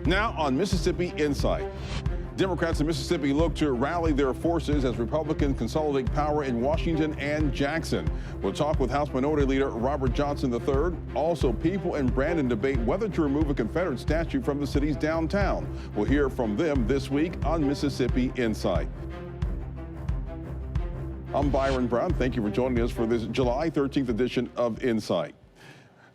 Now on Mississippi Insight. Democrats in Mississippi look to rally their forces as Republicans consolidate power in Washington and Jackson. We'll talk with House Minority Leader Robert Johnson III. Also, people in Brandon debate whether to remove a Confederate statue from the city's downtown. We'll hear from them this week on Mississippi Insight. I'm Byron Brown. Thank you for joining us for this July 13th edition of Insight.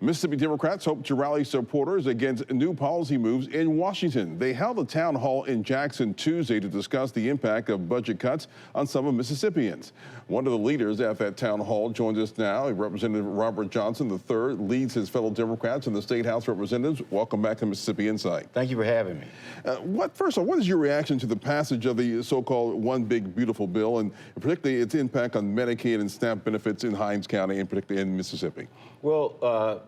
Mississippi Democrats hope to rally supporters against new policy moves in Washington. They held a town hall in Jackson Tuesday to discuss the impact of budget cuts on some of Mississippians. One of the leaders at that town hall joins us now. Representative Robert Johnson III leads his fellow Democrats in the State House of Representatives. Welcome back to Mississippi Insight. Thank you for having me. First of all, what is your reaction to the passage of the so-called One Big Beautiful Bill, and particularly its impact on Medicaid and SNAP benefits in Hinds County, and particularly in Mississippi? Well,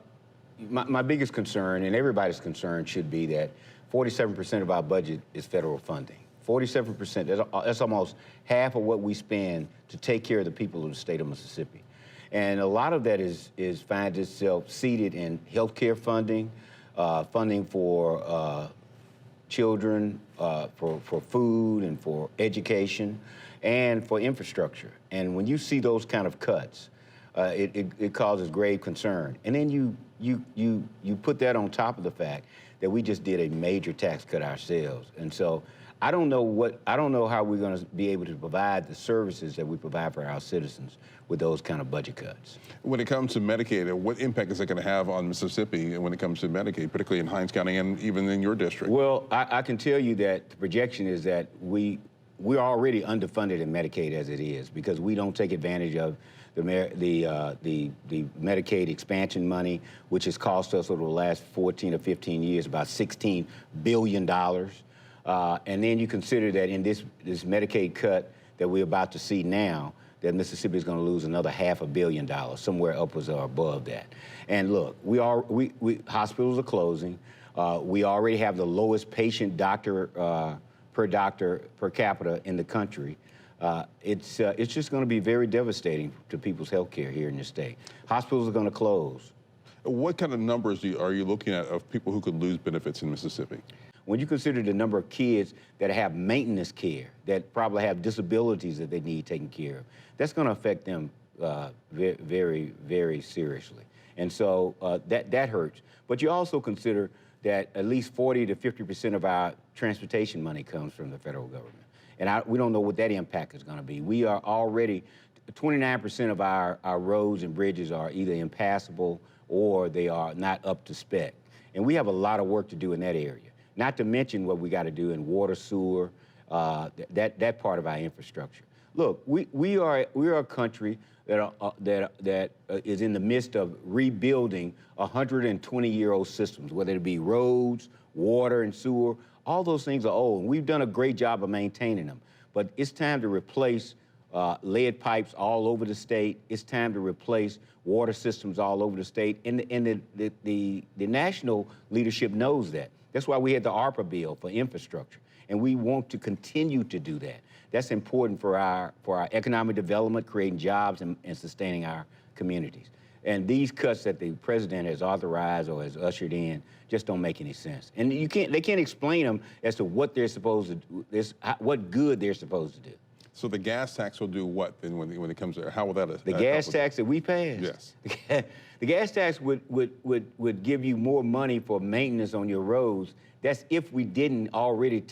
my biggest concern, and everybody's concern, should be that 47% of our budget is federal funding. 47%, that's almost half of what we spend to take care of the people of the state of Mississippi. And a lot of that finds itself seated in health care funding, funding for children, for food and for education, and for infrastructure. And when you see those kind of cuts, it causes grave concern. And then you put that on top of the fact that we just did a major tax cut ourselves. And so I don't know how we're going to be able to provide the services that we provide for our citizens with those kind of budget cuts. When it comes to Medicaid, what impact is it going to have on Mississippi when it comes to Medicaid, particularly in Hinds County and even in your district? Well, I can tell you that the projection is that we're already underfunded in Medicaid as it is, because we don't take advantage of the Medicaid expansion money, which has cost us over the last 14 or 15 years about $16 billion. And then you consider that in this Medicaid cut that we're about to see now, that Mississippi is going to lose another $500 million, somewhere upwards or above that. And look, hospitals are closing. We already have the lowest patient per doctor per capita in the country. It's just going to be very devastating to people's health care here in the state. Hospitals are going to close. What kind of numbers are you looking at of people who could lose benefits in Mississippi? When you consider the number of kids that have maintenance care, that probably have disabilities that they need taken care of, that's going to affect them very, very seriously. And so that hurts. But you also consider that at least 40 to 50% of our transportation money comes from the federal government. And we don't know what that impact is going to be. We are already, 29% of our roads and bridges are either impassable or they are not up to spec. And we have a lot of work to do in that area. Not to mention what we got to do in water, sewer, that part of our infrastructure. Look, we are a country that is in the midst of rebuilding 120-year-old systems, whether it be roads, water, and sewer. All those things are old, and we've done a great job of maintaining them. But it's time to replace lead pipes all over the state. It's time to replace water systems all over the state. And the national leadership knows that. That's why we had the ARPA bill for infrastructure, and we want to continue to do that. That's important for our economic development, creating jobs and sustaining our communities. And these cuts that the president has authorized or has ushered in just don't make any sense. And they can't explain them as to what they're supposed to do, what good they're supposed to do. So the gas tax will do what then when it comes to, how will that? The gas tax that we passed? Yes. The gas tax would give you more money for maintenance on your roads. That's if we didn't already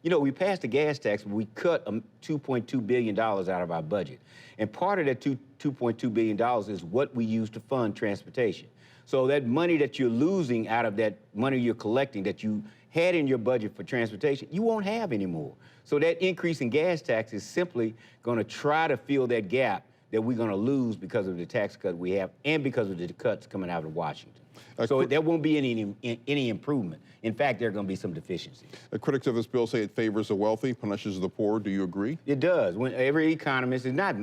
we passed the gas tax, but we cut $2.2 billion out of our budget. And part of that $2.2 billion is what we use to fund transportation. So that money that you're losing out of that money you're collecting that you had in your budget for transportation, you won't have anymore. So that increase in gas tax is simply going to try to fill that gap that we're going to lose because of the tax cut we have and because of the cuts coming out of Washington. So there won't be any improvement. In fact, there are going to be some deficiencies. The critics of this bill say it favors the wealthy, punishes the poor. Do you agree? It does. When every economist is not,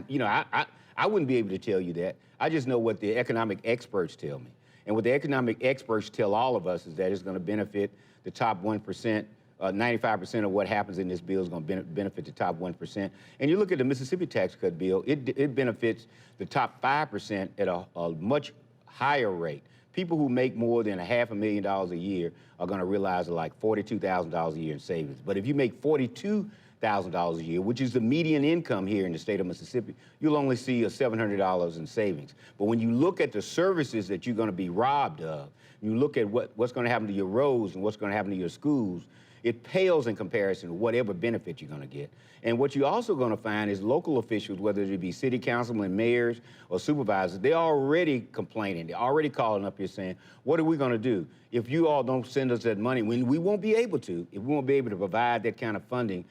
I wouldn't be able to tell you that. I just know what the economic experts tell me. And what the economic experts tell all of us is that it's going to benefit the top 1%. 95% of what happens in this bill is going to benefit the top 1%. And you look at the Mississippi tax cut bill, it benefits the top 5% at a much higher rate People who make more than $500,000 a year are going to realize like $42,000 a year in savings. But if you make $42,000 a year, which is the median income here in the state of Mississippi, you'll only see a $700 in savings. But when you look at the services that you're going to be robbed of, you look at what's going to happen to your roads and what's going to happen to your schools, it pales in comparison to whatever benefit you're going to get. And what you're also going to find is local officials, whether it be city councilmen, mayors, or supervisors, they're already complaining. They're already calling up here saying, what are we going to do? If you all don't send us that money, when we won't be able to, if we won't be able to provide that kind of funding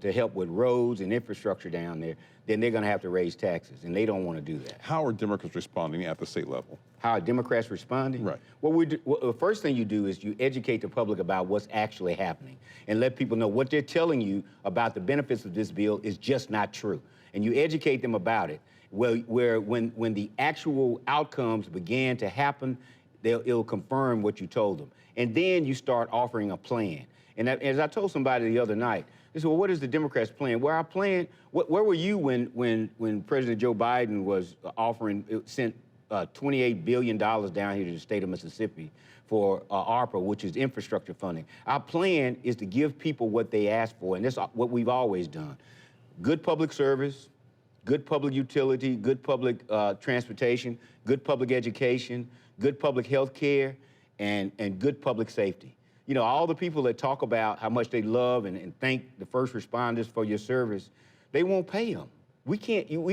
to help with roads and infrastructure down there, then they're going to have to raise taxes, and they don't want to do that. How are Democrats responding at the state level? How are Democrats responding? Right. Well, the first thing you do is you educate the public about what's actually happening and let people know what they're telling you about the benefits of this bill is just not true. And you educate them about it. When the actual outcomes began to happen, it'll confirm what you told them. And then you start offering a plan. And as I told somebody the other night, they said, well, what is the Democrats' plan? Well, our plan, where were you when President Joe Biden was sent $28 billion down here to the state of Mississippi for ARPA, which is infrastructure funding? Our plan is to give people what they ask for, and that's what we've always done. Good public service, good public utility, good public transportation, good public education, good public health care, and good public safety. You know, all the people that talk about how much they love and thank the first responders for your service, they won't pay them. We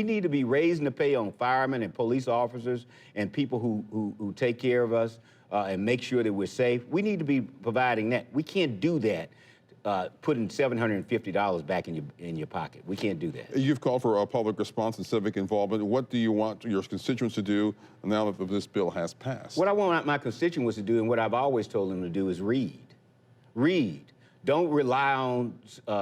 need to be raising the pay on firemen and police officers and people who take care of us and make sure that we're safe. We need to be providing that. We can't do that putting $750 back in your pocket. We can't do that. You've called for a public response and civic involvement. What do you want your constituents to do now that this bill has passed? What I want my constituents to do, and what I've always told them to do, is read. Read. Don't rely on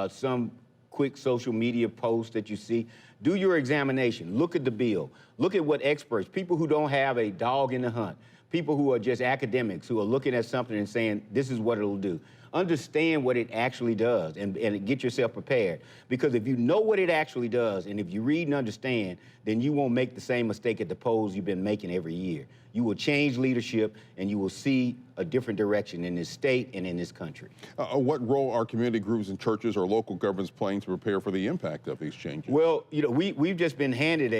some quick social media post that you see. Do your examination. Look at the bill. Look at what experts, people who don't have a dog in the hunt, people who are just academics who are looking at something and saying, this is what it'll do. Understand what it actually does and get yourself prepared. Because if you know what it actually does, and if you read and understand, then you won't make the same mistake at the polls you've been making every year. You will change leadership, and you will see a different direction in this state and in this country. What role are community groups and churches or local governments playing to prepare for the impact of these changes? Well, you know, we've just been handed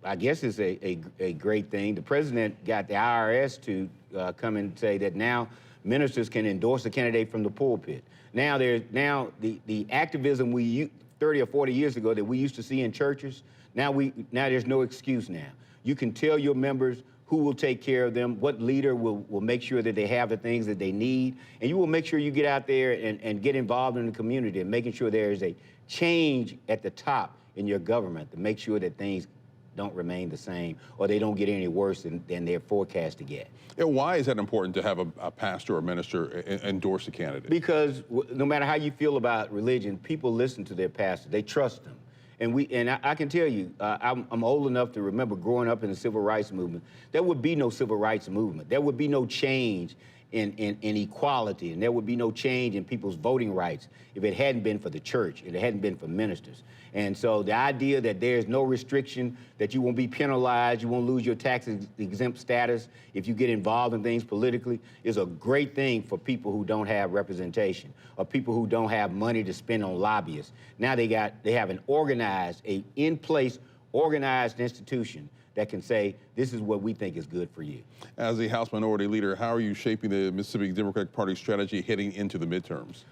I guess it's a great thing. The president got the IRS to come and say that now ministers can endorse a candidate from the pulpit. Now the activism 30 or 40 years ago that we used to see in churches, now there's no excuse now. You can tell your members who will take care of them, what leader will make sure that they have the things that they need, and you will make sure you get out there and get involved in the community and making sure there is a change at the top in your government to make sure that things don't remain the same or they don't get any worse than they're forecast to get. And why is that important to have a pastor or a minister endorse a candidate? Because no matter how you feel about religion, people listen to their pastor. They trust them. And I can tell you, I'm old enough to remember growing up in the civil rights movement. There would be no civil rights movement. There would be no change in equality, and there would be no change in people's voting rights if it hadn't been for the church, if it hadn't been for ministers. And so the idea that there's no restriction, that you won't be penalized, you won't lose your tax-exempt status if you get involved in things politically, is a great thing for people who don't have representation or people who don't have money to spend on lobbyists. Now they have an organized, in-place organized institution that can say, this is what we think is good for you. As a House Minority Leader, how are you shaping the Mississippi Democratic Party strategy heading into the midterms?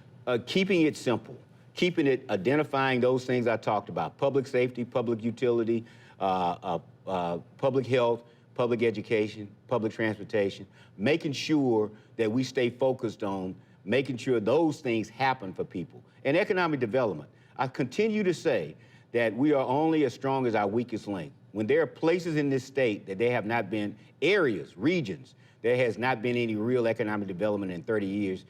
Keeping it simple, keeping it, identifying those things I talked about: public safety, public utility, public health, public education, public transportation, making sure that we stay focused on making sure those things happen for people. And economic development. I continue to say that we are only as strong as our weakest link. When there are places in this state that there have not been, areas, regions, there has not been any real economic development in 30 years,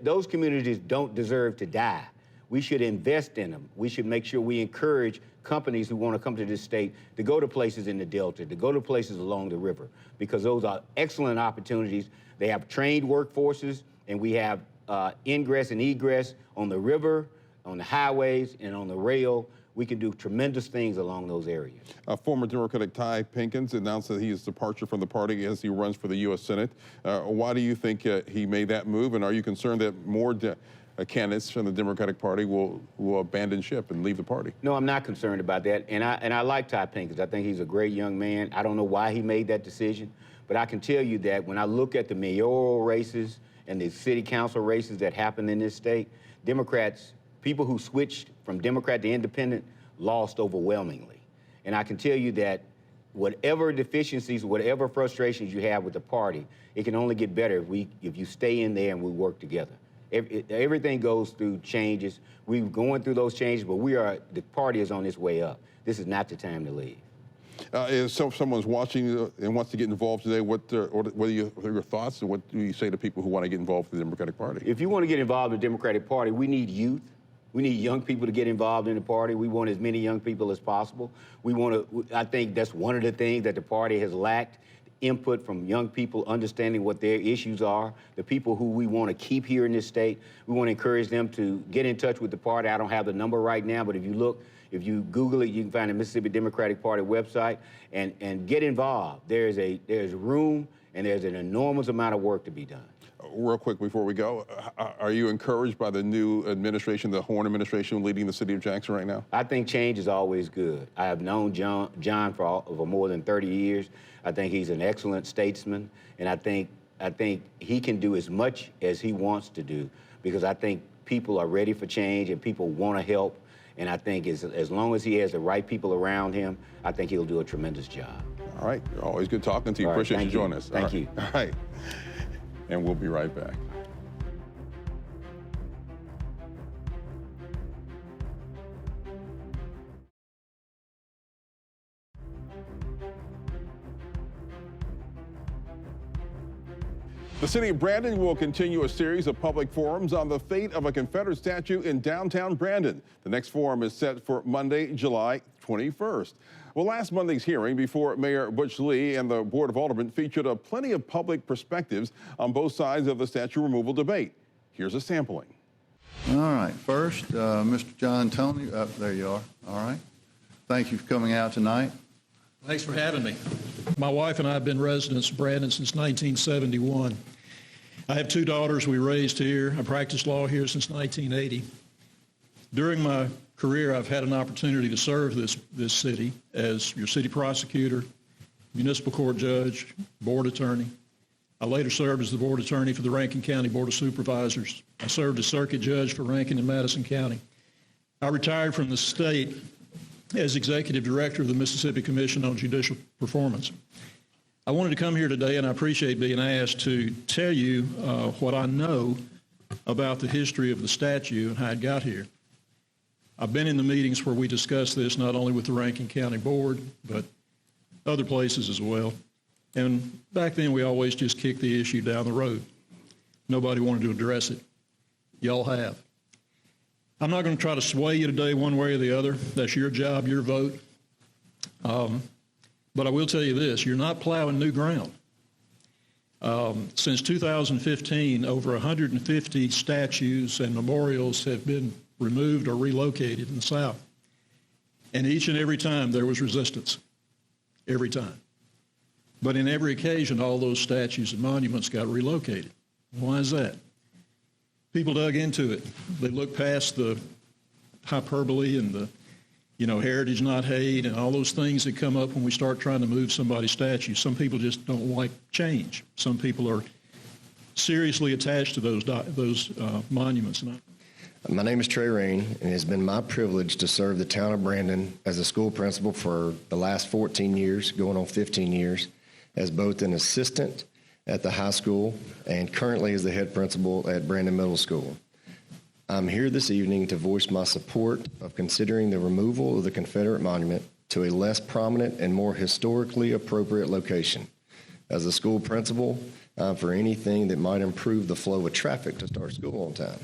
those communities don't deserve to die. We should invest in them. We should make sure we encourage companies who want to come to this state to go to places in the Delta, to go to places along the river, because those are excellent opportunities. They have trained workforces, and we have ingress and egress on the river, on the highways, and on the rail. we can do tremendous things along those areas. Former Democratic Ty Pinkins announced that his departure from the party as he runs for the U.S. Senate. Why do you think he made that move, and are you concerned that more candidates from the Democratic Party will abandon ship and leave the party? No, I'm not concerned about that, and I like Ty Pinkins. I think he's a great young man. I don't know why he made that decision, but I can tell you that when I look at the mayoral races and the city council races that happen in this state, Democrats, people who switched from Democrat to independent, lost overwhelmingly. And I can tell you that whatever deficiencies, whatever frustrations you have with the party, it can only get better if you stay in there and we work together. Everything goes through changes. We're going through those changes, but the party is on its way up. This is not the time to leave. If someone's watching and wants to get involved today, what are your thoughts, and what do you say to people who want to get involved with the Democratic Party? If you want to get involved in the Democratic Party, we need youth. We need young people to get involved in the party. We want as many young people as possible. I think that's one of the things that the party has lacked, input from young people, understanding what their issues are, the people who we want to keep here in this state. We want to encourage them to get in touch with the party. I don't have the number right now, but if you Google it, you can find the Mississippi Democratic Party website and get involved. There's room and there's an enormous amount of work to be done. Real quick before we go, are you encouraged by the new administration, the Horn administration leading the city of Jackson right now? I think change is always good. I have known John for more than 30 years. I think he's an excellent statesman, and I think he can do as much as he wants to do, because I think people are ready for change and people want to help. And I think as long as he has the right people around him, I think he'll do a tremendous job. All right. Always good talking to you. Appreciate you joining us. Thank you. All right. And we'll be right back. The city of Brandon will continue a series of public forums on the fate of a Confederate statue in downtown Brandon. The next forum is set for Monday, July 21st. Well, last Monday's hearing before Mayor Butch Lee and the Board of Aldermen featured plenty of public perspectives on both sides of the statue removal debate. Here's a sampling. All right. First, Mr. John Tony. There you are. All right. Thank you for coming out tonight. Thanks for having me. My wife and I have been residents of Brandon since 1971. I have two daughters we raised here. I practiced law here since 1980. During my career, I've had an opportunity to serve this city as your city prosecutor, municipal court judge, board attorney. I later served as the board attorney for the Rankin County Board of Supervisors. I served as circuit judge for Rankin and Madison County. I retired from the state as executive director of the Mississippi Commission on Judicial Performance. I wanted to come here today, and I appreciate being asked to tell you what I know about the history of the statue and how it got here. I've been in the meetings where we discuss this, not only with the Rankin County Board, but other places as well. And back then, we always just kicked the issue down the road. Nobody wanted to address it. Y'all have. I'm not going to try to sway you today one way or the other. That's your job, your vote. But I will tell you this, you're not plowing new ground. Since 2015, over 150 statues and memorials have been removed or relocated in the South. And each and every time there was resistance, every time. But in every occasion, all those statues and monuments got relocated. Why is that? People dug into it. They looked past the hyperbole and the, heritage not hate and all those things that come up when we start trying to move somebody's statue. Some people just don't like change. Some people are seriously attached to those monuments. My name is Trey Rain, and it has been my privilege to serve the town of Brandon as a school principal for the last 14 years, going on 15 years, as both an assistant at the high school and currently as the head principal at Brandon Middle School. I'm here this evening to voice my support of considering the removal of the Confederate monument to a less prominent and more historically appropriate location. As a school principal, I'm for anything that might improve the flow of traffic to start school on time.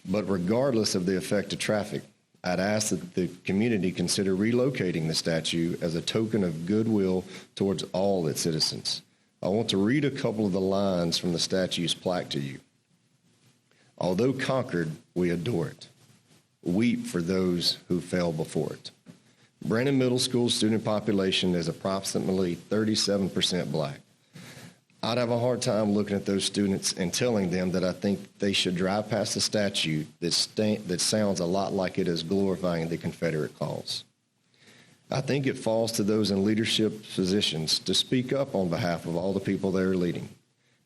But regardless of the effect of traffic, I'd ask that the community consider relocating the statue as a token of goodwill towards all its citizens. I want to read a couple of the lines from the statue's plaque to you. Although conquered, we adore it. weep for those who fell before it. Brandon Middle School student population is approximately 37% black. I'd have a hard time looking at those students and telling them that I think they should drive past a statue that sounds a lot like it is glorifying the Confederate cause. I think it falls to those in leadership positions to speak up on behalf of all the people they are leading.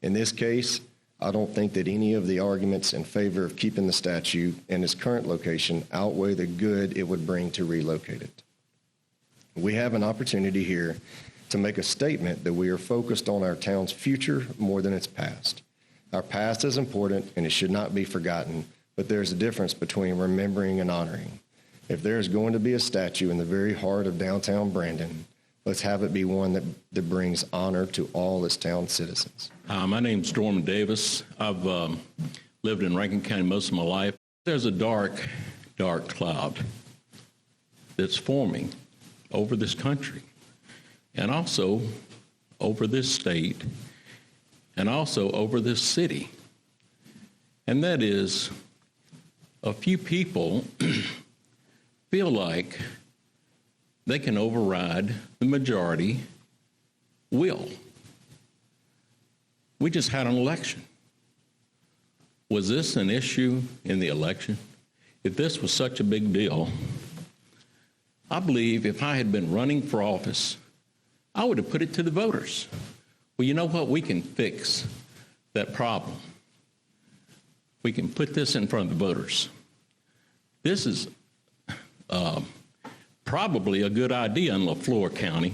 In this case, I don't think that any of the arguments in favor of keeping the statue in its current location outweigh the good it would bring to relocate it. We have an opportunity here to make a statement that we are focused on our town's future more than its past. Our past is important and it should not be forgotten, but there's a difference between remembering and honoring. If there's going to be a statue in the very heart of downtown Brandon, let's have it be one that brings honor to all its town citizens. My name's Storm Davis. I've lived in Rankin County most of my life. There's a dark, dark cloud that's forming over this country and also over this state and also over this city. And that is a few people feel like they can override the majority will. We just had an election. Was this an issue in the election? If this was such a big deal, I believe if I had been running for office, I would have put it to the voters. Well, you know what? We can fix that problem. We can put this in front of the voters. This is probably a good idea in LaFleur County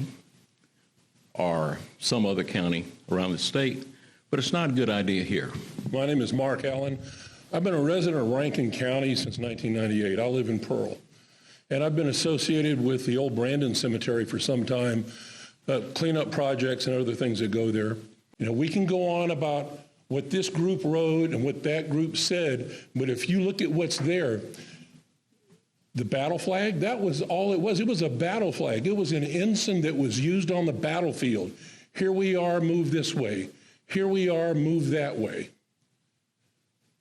or some other county around the state, but it's not a good idea here. My name is Mark Allen. I've been a resident of Rankin County since 1998. I live in Pearl, and I've been associated with the old Brandon Cemetery for some time, cleanup projects and other things that go there. You know, we can go on about what this group wrote and what that group said, but if you look at what's there, the battle flag, that was all it was. It was a battle flag. It was an ensign that was used on the battlefield. Here we are, move this way. Here we are, move that way.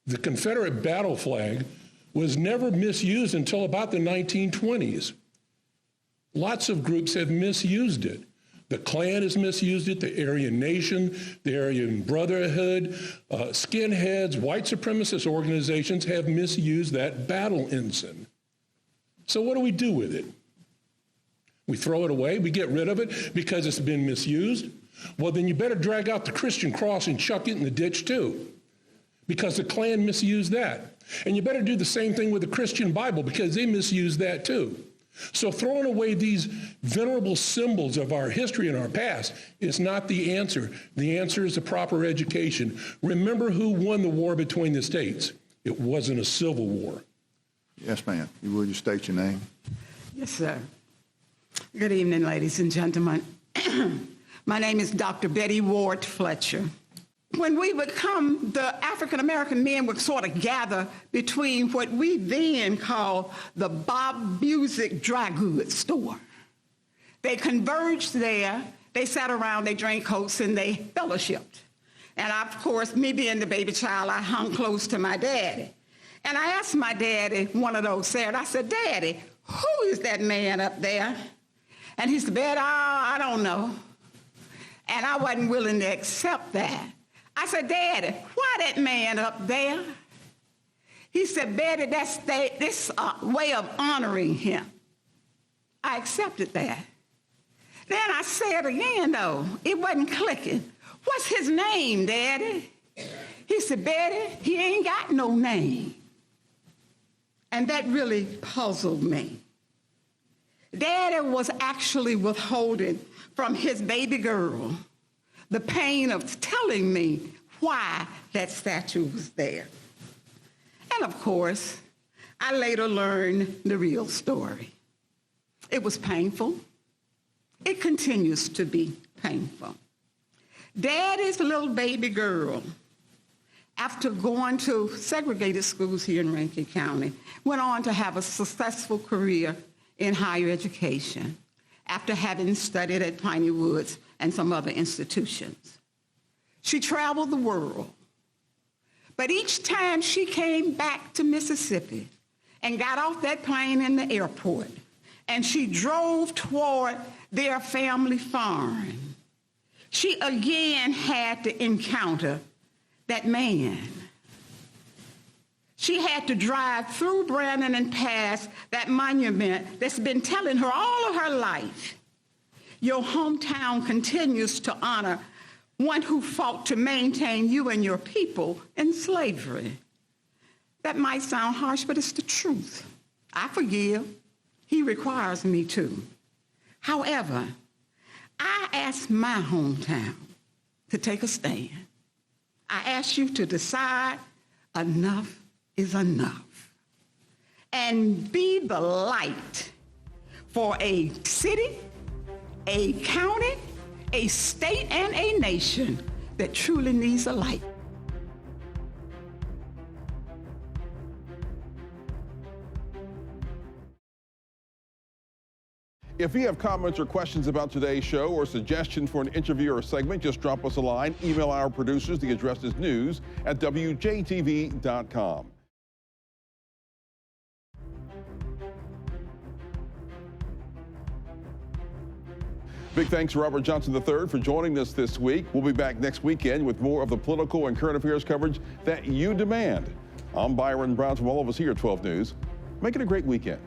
The Confederate battle flag was never misused until about the 1920s. Lots of groups have misused it. The Klan has misused it, the Aryan Nation, the Aryan Brotherhood, skinheads, white supremacist organizations have misused that battle ensign. So what do we do with it? We throw it away, we get rid of it because it's been misused. Well, then you better drag out the Christian cross and chuck it in the ditch too, because the Klan misused that. And you better do the same thing with the Christian Bible because they misused that too. So throwing away these venerable symbols of our history and our past is not the answer. The answer is the proper education. Remember who won the war between the states. It wasn't a civil war. Yes, ma'am. Will you state your name? Yes, sir. Good evening, ladies and gentlemen. My name is Dr. Betty Ward Fletcher. When we would come, the African-American men would sort of gather between what we then called the Bob Music Dry Goods store. They converged there, they sat around, they drank Cokes, and they fellowshipped. And of course, me being the baby child, I hung close to my daddy. And I asked my daddy one of those Saturdays, I said, Daddy, who is that man up there? And he said, Betty, I don't know. And I wasn't willing to accept that. I said, Daddy, why that man up there? He said, Betty, that's this way of honoring him. I accepted that. Then I said again, though, it wasn't clicking. What's his name, Daddy? He said, Betty, he ain't got no name. And that really puzzled me. Daddy was actually withholding from his baby girl the pain of telling me why that statue was there. And of course, I later learned the real story. It was painful. It continues to be painful. Daddy's little baby girl, after going to segregated schools here in Rankin County, went on to have a successful career in higher education after having studied at Piney Woods and some other institutions. She traveled the world, but each time she came back to Mississippi and got off that plane in the airport, and she drove toward their family farm, she again had to encounter that man. She had to drive through Brandon and past that monument that's been telling her all of her life, your hometown continues to honor one who fought to maintain you and your people in slavery. That might sound harsh, but it's the truth. I forgive. He requires me to. However, I ask my hometown to take a stand. I ask you to decide enough is enough, and be the light for a city, a county, a state, and a nation that truly needs a light. If you have comments or questions about today's show or suggestions for an interview or segment, just drop us a line. Email our producers. The address is news@WJTV.com. Big thanks to Robert Johnson III for joining us this week. We'll be back next weekend with more of the political and current affairs coverage that you demand. I'm Byron Brown from all of us here at 12 News. Make it a great weekend.